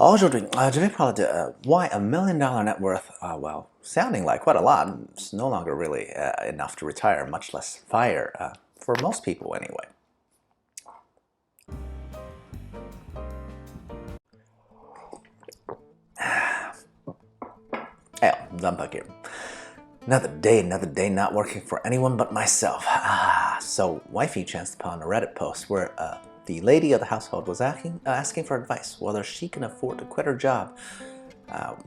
Aujourd'hui, je vais parler de why $1 million net worth, well, sounding like quite a lot, it's no longer really enough to retire, much less fire, for most people anyway. Hey, XenPuck here. Another day not working for anyone but myself. So wifey chanced upon a Reddit post where the lady of the household was asking for advice whether she can afford to quit her job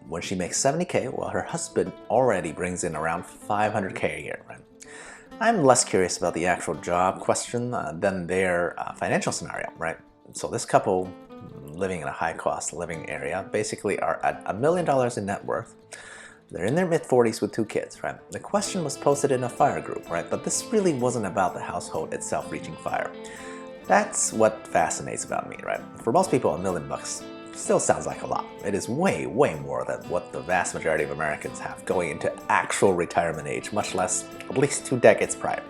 when she makes 70K while her husband already brings in around 500K a year. Right? I'm less curious about the actual job question than their financial scenario, right? So this couple living in a high-cost living area basically are at $1 million in net worth. They're in their mid-40s with 2 kids, right? The question was posted in a fire group, right? But this really wasn't about the household itself reaching fire. That's what fascinates about me, right? For most people, $1 million still sounds like a lot. It is way more than what the vast majority of Americans have going into actual retirement age, much less at least 2 decades prior.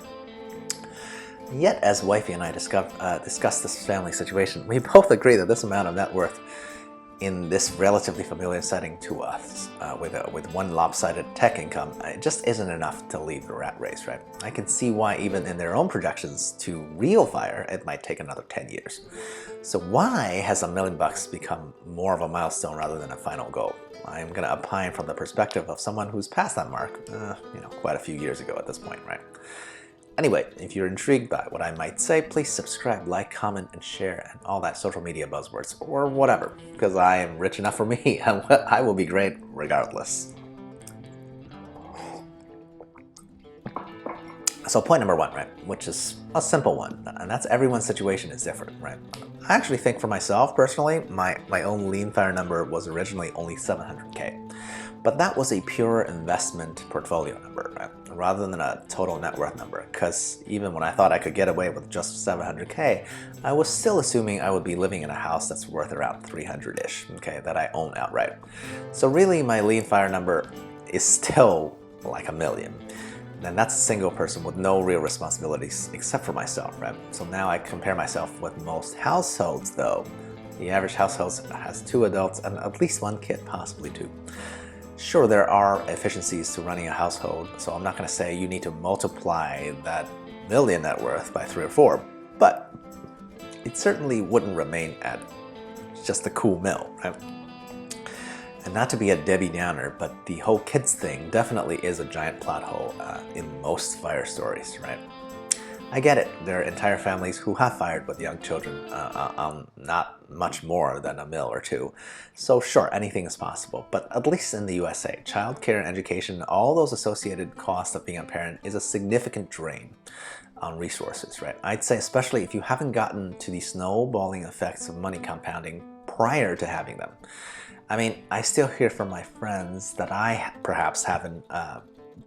Yet, as wifey and I discussed this family situation, we both agree that this amount of net worth in this relatively familiar setting to us, with one lopsided tech income, it just isn't enough to leave the rat race, right? I can see why even in their own projections to real fire, it might take another 10 years. So why has $1 million become more of a milestone rather than a final goal? I'm gonna opine from the perspective of someone who's passed that mark, quite a few years ago at this point, right? Anyway, if you're intrigued by what I might say, please subscribe, like, comment, and share, and all that social media buzzwords, or whatever, because I am rich enough for me, and I will be great regardless. So point number 1, right, which is a simple one, and that's everyone's situation is different, right? I actually think for myself, personally, my own lean fire number was originally only 700K. But that was a pure investment portfolio number, right? Rather than a total net worth number, because even when I thought I could get away with just 700K, I was still assuming I would be living in a house that's worth around 300-ish, okay, that I own outright. So really, my lean fire number is still like $1 million. And that's a single person with no real responsibilities except for myself, right? So now I compare myself with most households, though. The average household has 2 adults and at least 1 kid, possibly 2. Sure, there are efficiencies to running a household, so I'm not going to say you need to multiply that million net worth by 3 or 4, but it certainly wouldn't remain at just a cool mill, right? And not to be a Debbie Downer, but the whole kids thing definitely is a giant plot hole in most fire stories, right? I get it, there are entire families who have fired with young children on not much more than $1 million or $2 million. So sure, anything is possible, but at least in the USA, childcare and education, all those associated costs of being a parent is a significant drain on resources, right? I'd say especially if you haven't gotten to the snowballing effects of money compounding prior to having them. I mean, I still hear from my friends that I perhaps haven't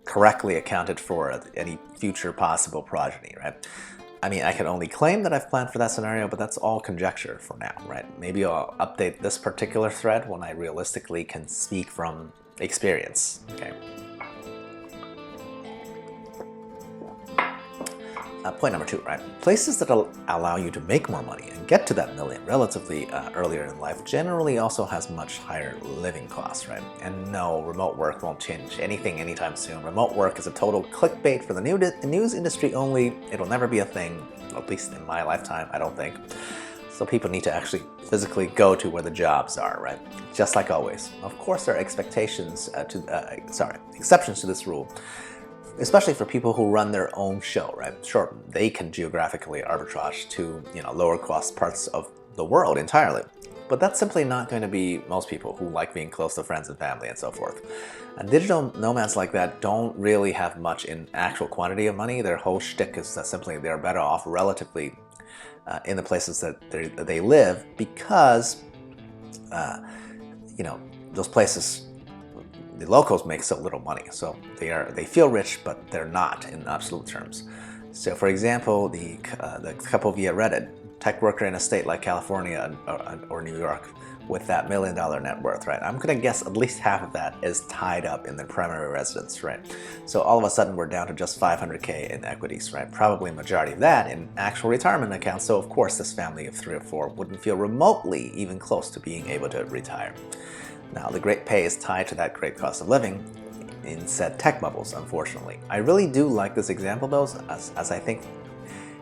correctly accounted for any future possible progeny, right? I mean, I can only claim that I've planned for that scenario, but that's all conjecture for now, right? Maybe I'll update this particular thread when I realistically can speak from experience, okay? Point number 2, right? Places that allow you to make more money and get to that million relatively earlier in life generally also has much higher living costs, right? And no, remote work won't change anything anytime soon. Remote work is a total clickbait for the news industry only. It'll never be a thing, at least in my lifetime, I don't think. So people need to actually physically go to where the jobs are, right? Just like always. Of course, there are exceptions to this rule, especially for people who run their own show, right? Sure, they can geographically arbitrage to, lower cost parts of the world entirely. But that's simply not going to be most people who like being close to friends and family and so forth. And digital nomads like that don't really have much in actual quantity of money. Their whole shtick is that simply they're better off relatively in the places that they live because, those places, the locals make so little money, so they feel rich, but they're not in absolute terms. So, for example, the couple via Reddit, tech worker in a state like California or New York, with that $1 million net worth, right? I'm gonna guess at least half of that is tied up in their primary residence, right? So all of a sudden we're down to just 500K in equities, right? Probably majority of that in actual retirement accounts. So of course this family of 3 or 4 wouldn't feel remotely even close to being able to retire. Now the great pay is tied to that great cost of living in said tech bubbles, unfortunately. I really do like this example though, as I think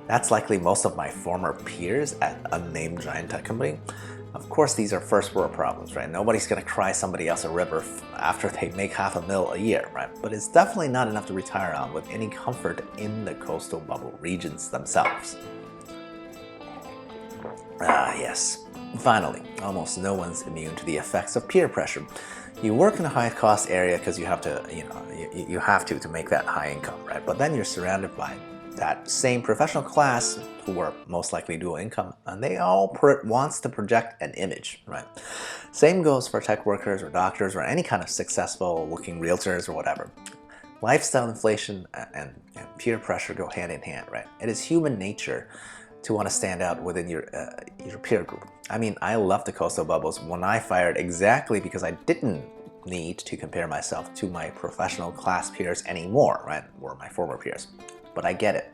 that's likely most of my former peers at unnamed giant tech company. Of course, these are first world problems, right? Nobody's gonna cry somebody else a river after they make $500,000 a year, right? But it's definitely not enough to retire on with any comfort in the coastal bubble regions themselves. Ah, yes. Finally, almost no one's immune to the effects of peer pressure. You work in a high cost area because you have to, you have to make that high income, right? But then you're surrounded by that same professional class who are most likely dual income, and they all wants to project an image, right? Same goes for tech workers or doctors or any kind of successful looking realtors or whatever. Lifestyle inflation and peer pressure go hand in hand, right? It is human nature to want to stand out within your peer group. I mean, I love the coastal bubbles when I fired exactly because I didn't need to compare myself to my professional class peers anymore, right? Or my former peers. But I get it.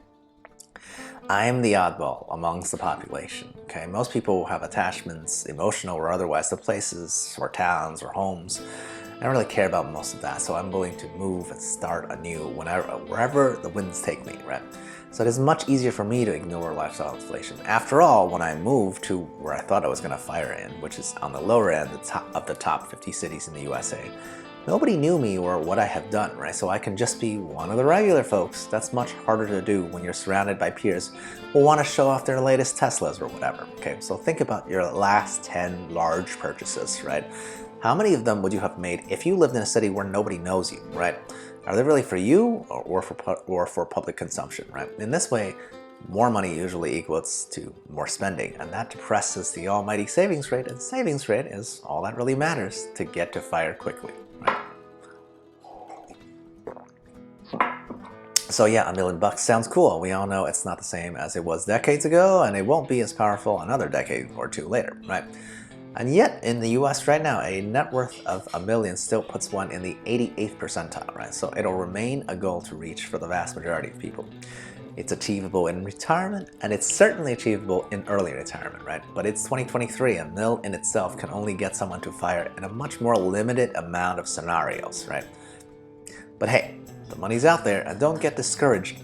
I am the oddball amongst the population, okay? Most people have attachments, emotional or otherwise, to places or towns or homes. I don't really care about most of that, so I'm willing to move and start anew wherever the winds take me, right? So it is much easier for me to ignore lifestyle inflation. After all, when I moved to where I thought I was gonna fire in, which is on the lower end of the top 50 cities in the USA, nobody knew me or what I have done, right? So I can just be one of the regular folks. That's much harder to do when you're surrounded by peers who want to show off their latest Teslas or whatever, okay? So think about your last 10 large purchases, right? How many of them would you have made if you lived in a city where nobody knows you, right? Are they really for you or for public consumption, right? In this way, more money usually equals to more spending, and that depresses the almighty savings rate, and savings rate is all that really matters to get to fire quickly, right? So yeah, $1 million sounds cool. We all know it's not the same as it was decades ago, and it won't be as powerful another decade or two later, right? And yet, in the US right now, a net worth of $1 million still puts one in the 88th percentile, right? So it'll remain a goal to reach for the vast majority of people. It's achievable in retirement, and it's certainly achievable in early retirement, right? But it's 2023, and mil in itself can only get someone to fire in a much more limited amount of scenarios, right? But hey, the money's out there, and don't get discouraged.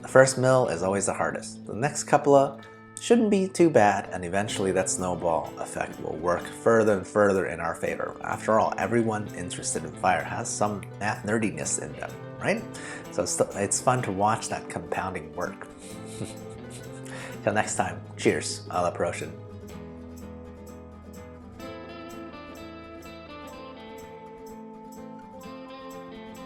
The first mil is always the hardest. The next couple of shouldn't be too bad, and eventually that snowball effect will work further and further in our favor. After all, everyone interested in fire has some math nerdiness in them, right? So it's fun to watch that compounding work. Till next time, cheers, à la prochaine.